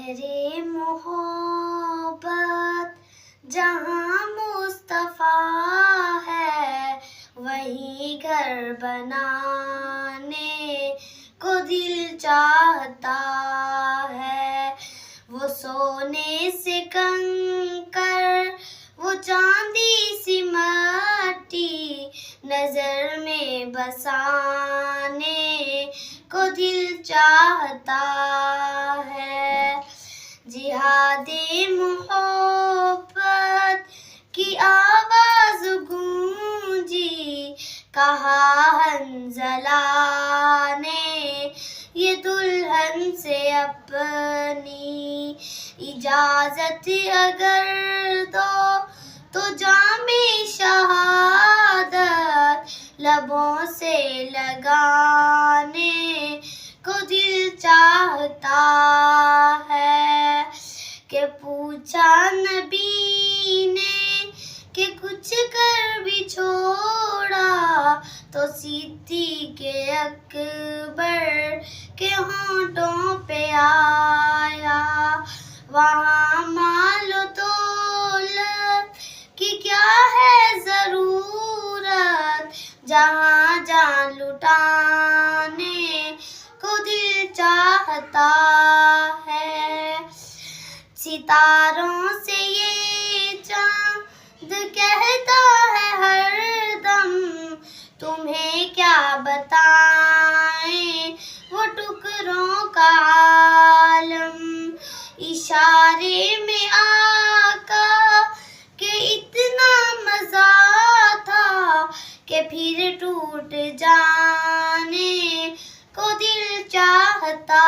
شہر محبت جہاں مصطفیٰ ہے، وہیں گھر بنانے کو دل چاہتا ہے۔ وہ سونے سے کنکر، وہ چاندی سی مٹی، نظر میں بسانے کو دل چاہتا ہے۔ جہاد محبت کی آواز گونجی، کہا حنظلہ نے یہ دلہن سے اپنی اجازت اگر دو تو جام شہادت لبوں سے لگانے کو دل چاہتا ہے۔ کہ پوچھا نبی نے کہ کچھ کر بھی چھوڑا، تو صدیق اکبر کے ہونٹوں پہ آیا، وہاں مال و دولت کی کیا ہے ضرورت، جہاں جان لٹانے کو دل چاہتا ہے۔ ستاروں سے یہ چاند کہتا ہے ہر دم، تمہیں کیا بتائیں وہ ٹکڑوں کا عالم۔ اشارے میں آقا کہ اتنا مزہ تھا کہ پھر ٹوٹ جانے کو دل چاہتا